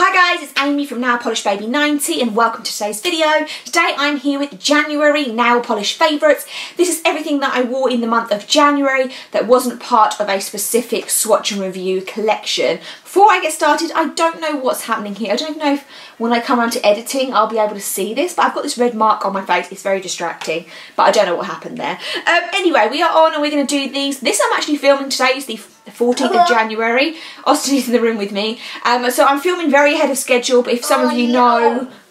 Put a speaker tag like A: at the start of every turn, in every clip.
A: Hi guys, it's Amy from Nail Polish Baby 90 and welcome to today's video. Today I'm here with January nail polish favourites. This is everything that I wore in the month of January that wasn't part of a specific swatch and review collection. Before I get started, I don't know what's happening here. I don't know if when I come around to editing I'll be able to see this, but I've got this red mark on my face. It's very distracting, but I don't know what happened there. Anyway, we are on and we're going to do these. This I'm actually filming today is the 14th of January. Austin's in the room with me. So I'm filming very ahead of schedule, but if some of you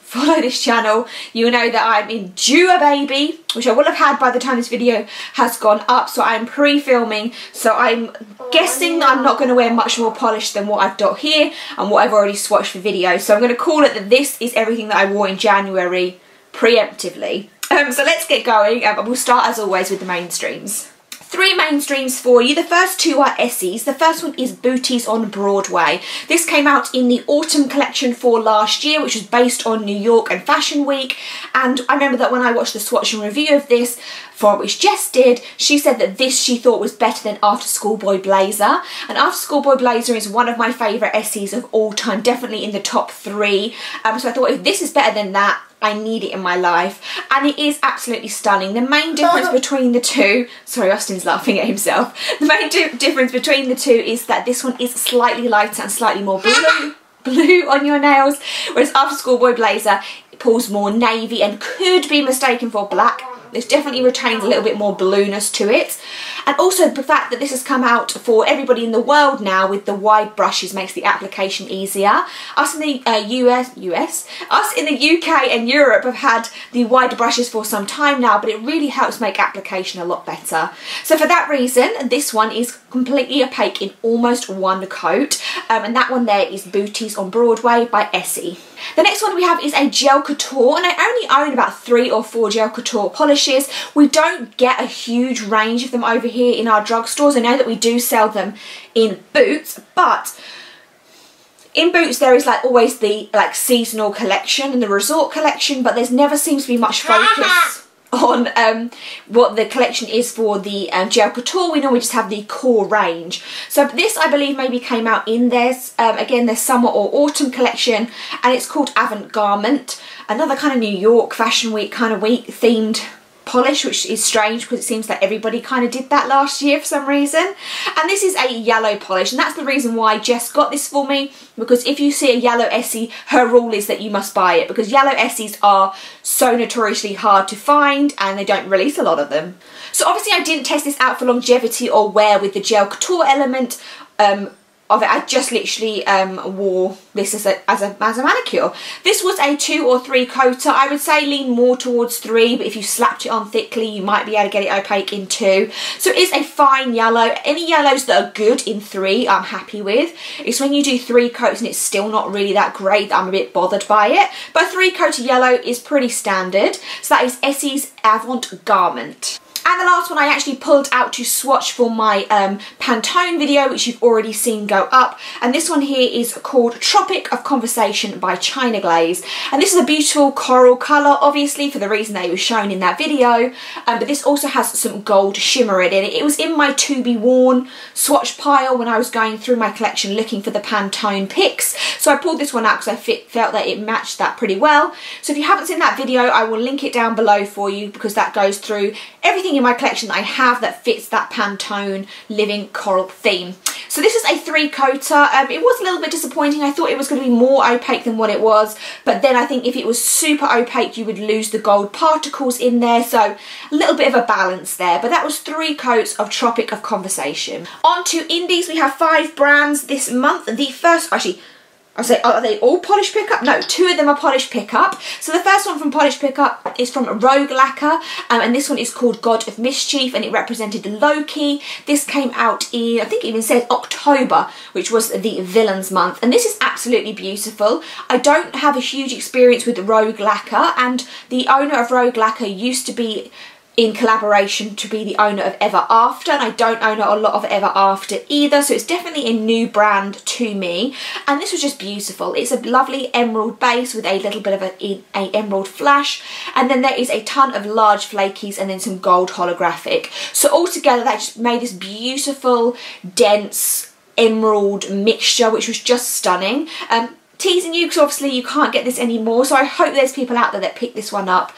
A: follow this channel, you know that I'm in due a baby, which I will have had by the time this video has gone up, so I'm pre-filming, so I'm guessing that I'm not going to wear much more polish than what I've got here and what I've already swatched for video. So I'm going to call it that this is everything that I wore in January preemptively. So let's get going. We'll start as always with the mainstreams. Three mainstreams for you. The first two are Essie's. The first one is Booties on Broadway. This came out in the autumn collection for last year, which was based on New York and Fashion Week. And I remember that when I watched the swatch and review of this, for which Jess did, she said that this she thought was better than After Schoolboy Blazer. And After Schoolboy Blazer is one of my favourite Essie's of all time, definitely in the top three. So I thought if this is better than that, I need it in my life, and it is absolutely stunning. The main difference between the two, sorry, Austin's laughing at himself. The main difference between the two is that this one is slightly lighter and slightly more blue on your nails, whereas After Schoolboy Blazer pulls more navy and could be mistaken for black. This definitely retains a little bit more blueness to it. And also the fact that this has come out for everybody in the world now with the wide brushes makes the application easier. Us in the us in the UK and Europe have had the wider brushes for some time now, but it really helps make application a lot better. So for that reason, this one is completely opaque in almost one coat. And that one there is Booties on Broadway by Essie. The next one we have is a Gel Couture, and I only own about 3 or 4 Gel Couture polishes. We don't get a huge range of them over here in our drugstores. I know that we do sell them in Boots, but in Boots there is like always the seasonal collection and the resort collection, but there's never seems to be much focus on what the collection is for the Gel Couture. We normally just have the core range. So this I believe maybe came out in this again their summer or autumn collection, and it's called Avant Garment, another kind of New York Fashion Week kind of week themed polish, which is strange because it seems like everybody kind of did that last year for some reason. And this is a yellow polish, and that's the reason why Jess got this for me, because if you see a yellow Essie, her rule is that you must buy it, because yellow Essies are so notoriously hard to find and they don't release a lot of them. So obviously I didn't test this out for longevity or wear with the Gel Couture element of it. I just literally wore this as a manicure. This was a 2 or 3 coater. I would say lean more towards 3, but if you slapped it on thickly you might be able to get it opaque in 2. So it is a fine yellow. Any yellows that are good in 3 I'm happy with. It's when you do 3 coats and it's still not really that great that I'm a bit bothered by it. But a 3 coat yellow is pretty standard. So that is Essie's Avant Garment. And the last one I actually pulled out to swatch for my Pantone video, which you've already seen go up. And this one here is called Tropic of Conversation by China Glaze. And this is a beautiful coral colour, obviously, for the reason that it was shown in that video. But this also has some gold shimmer in it. It was in my to be worn swatch pile when I was going through my collection looking for the Pantone picks. So I pulled this one out because I felt that it matched that pretty well. So if you haven't seen that video, I will link it down below for you, because that goes through everything in my collection that I have that fits that Pantone living coral theme. So this is a 3 coater. It was a little bit disappointing. I thought it was going to be more opaque than what it was, but then I think if it was super opaque you would lose the gold particles in there, so a little bit of a balance there. But that was 3 coats of Tropic of Conversation. On to indies, we have 5 brands this month. The first, actually, I'll say, are they all Polish Pickup? No, 2 of them are Polish Pickup. So the first one from Polish Pickup is from Rogue Lacquer, and this one is called God of Mischief, and it represented Loki. This came out in, I think it even says October, which was the villains month, and this is absolutely beautiful. I don't have a huge experience with Rogue Lacquer, and the owner of Rogue Lacquer used to be in collaboration to be the owner of Ever After, and I don't own a lot of Ever After either, so it's definitely a new brand to me. And this was just beautiful. It's a lovely emerald base with a little bit of a emerald flash, and then there is a ton of large flakies and then some gold holographic. So altogether that just made this beautiful dense emerald mixture, which was just stunning. teasing you because obviously you can't get this anymore, so I hope there's people out there that picked this one up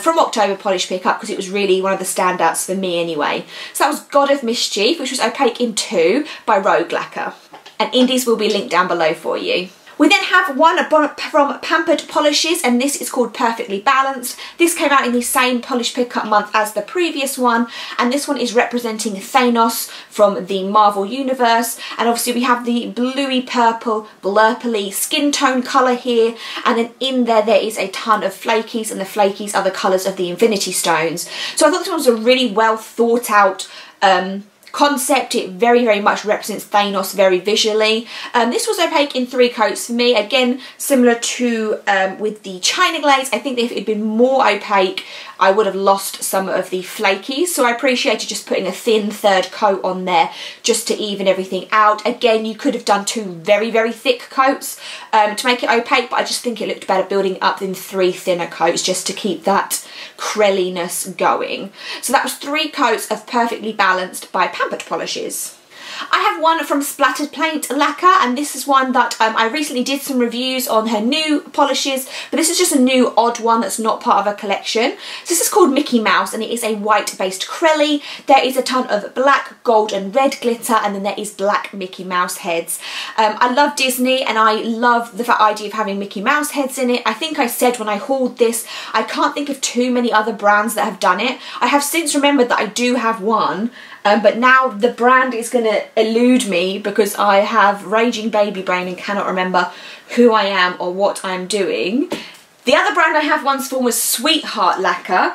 A: from October Polish Pickup, because it was really one of the standouts for me anyway. So that was God of Mischief, which was opaque in 2 by Rogue Lacquer, and indies will be linked down below for you. We then have one from Pampered Polishes, and this is called Perfectly Balanced. This came out in the same Polish Pickup month as the previous one, and this one is representing Thanos from the Marvel Universe. And obviously we have the bluey purple, blurply skin tone colour here, and then in there is a ton of flakies, and the flakies are the colours of the Infinity Stones. So I thought this one was a really well thought out concept. It very much represents Thanos very visually. This was opaque in 3 coats for me, again similar to with the China Glaze. I think that if it had been more opaque I would have lost some of the flakies, so I appreciated just putting a thin 3rd coat on there just to even everything out. Again, you could have done 2 very thick coats to make it opaque, but I just think it looked better building up than 3 thinner coats just to keep that crelliness going. So that was 3 coats of Perfectly Balanced by Pampered Polishes. I have one from Splattered Paint Lacquer, and this is one that I recently did some reviews on her new polishes, but this is just a new odd one that's not part of a collection. So this is called Mickey Mouse, and it is a white based crelly. There is a ton of black, gold and red glitter, and then there is black Mickey Mouse heads. I love Disney, and I love the idea of having Mickey Mouse heads in it. I think I said when I hauled this, I can't think of too many other brands that have done it. I have since remembered that I do have one, but now the brand is going to elude me because I have raging baby brain and cannot remember who I am or what I'm doing. The other brand I have ones for was Sweetheart Lacquer,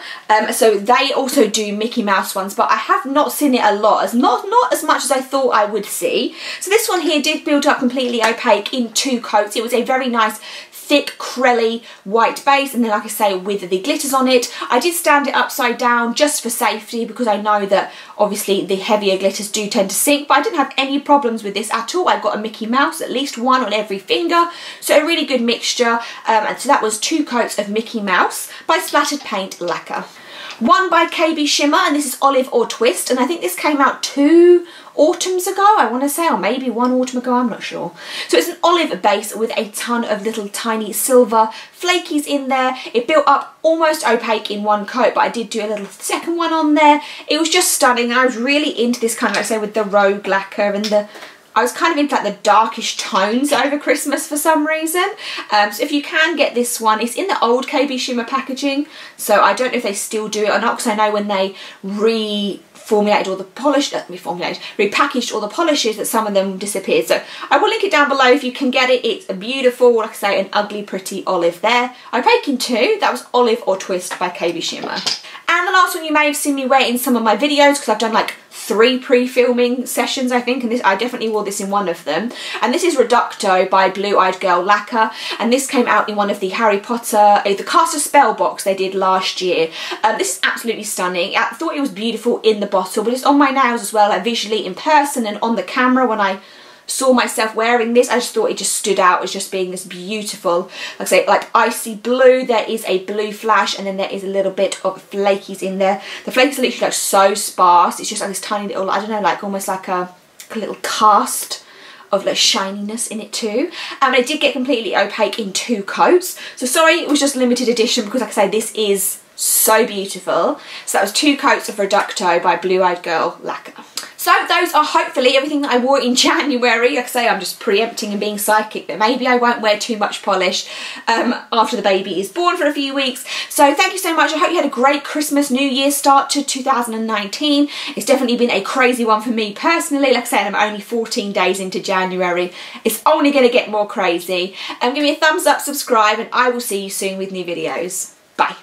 A: so they also do Mickey Mouse ones, but I have not seen it a lot, not as much as I thought I would see. So this one here did build up completely opaque in 2 coats. It was a very nice thick crelly white base, and then like I say with the glitters on it. I did stand it upside down just for safety because I know that obviously the heavier glitters do tend to sink, but I didn't have any problems with this at all. I got a Mickey Mouse, at least one on every finger, so a really good mixture. And so that was 2 coats of Mickey Mouse by Splattered Paint Lacquer. One by KBShimmer, and this is Olive or Twist, and I think this came out 2 autumns ago, I want to say, or maybe 1 autumn ago, I'm not sure. So it's an olive base with a ton of little tiny silver flakies in there. It built up almost opaque in 1 coat, but I did do a little second one on there. It was just stunning, and I was really into this kind of, like I say, with the Rogue Lacquer and I was kind of into like the darkish tones over Christmas for some reason. So if you can get this one, it's in the old KBShimmer packaging, so I don't know if they still do it or not, because I know when they repackaged all the polishes that some of them disappeared. So I will link it down below if you can get it. It's a beautiful, like I say, an ugly pretty olive there. Opaque in 2, that was Olive or Twist by KBShimmer. And the last one you may have seen me wear in some of my videos, because I've done like 3 pre-filming sessions I think, and this I definitely wore this in one of them, and this is Reducto by Blue Eyed Girl Lacquer, and this came out in one of the Harry Potter, the Cast a Spell box they did last year. This is absolutely stunning. I thought it was beautiful in the bottle, but it's on my nails as well, like visually in person and on the camera. When I saw myself wearing this, I just thought it just stood out as just being this beautiful, like I say, like icy blue. There is a blue flash, and then there is a little bit of flakies in there. The flakes are literally like so sparse. It's just like this tiny little, I don't know, like almost like a little cast of like shininess in it too. And it did get completely opaque in 2 coats. So sorry, it was just limited edition because like I say, this is so beautiful. So that was 2 coats of Reducto by Blue Eyed Girl Lacquer. So those are hopefully everything that I wore in January. Like I say, I'm just preempting and being psychic that maybe I won't wear too much polish after the baby is born for a few weeks. So thank you so much. I hope you had a great Christmas, New Year start to 2019. It's definitely been a crazy one for me personally. Like I said, I'm only 14 days into January. It's only going to get more crazy. Give me a thumbs up, subscribe, and I will see you soon with new videos. Bye.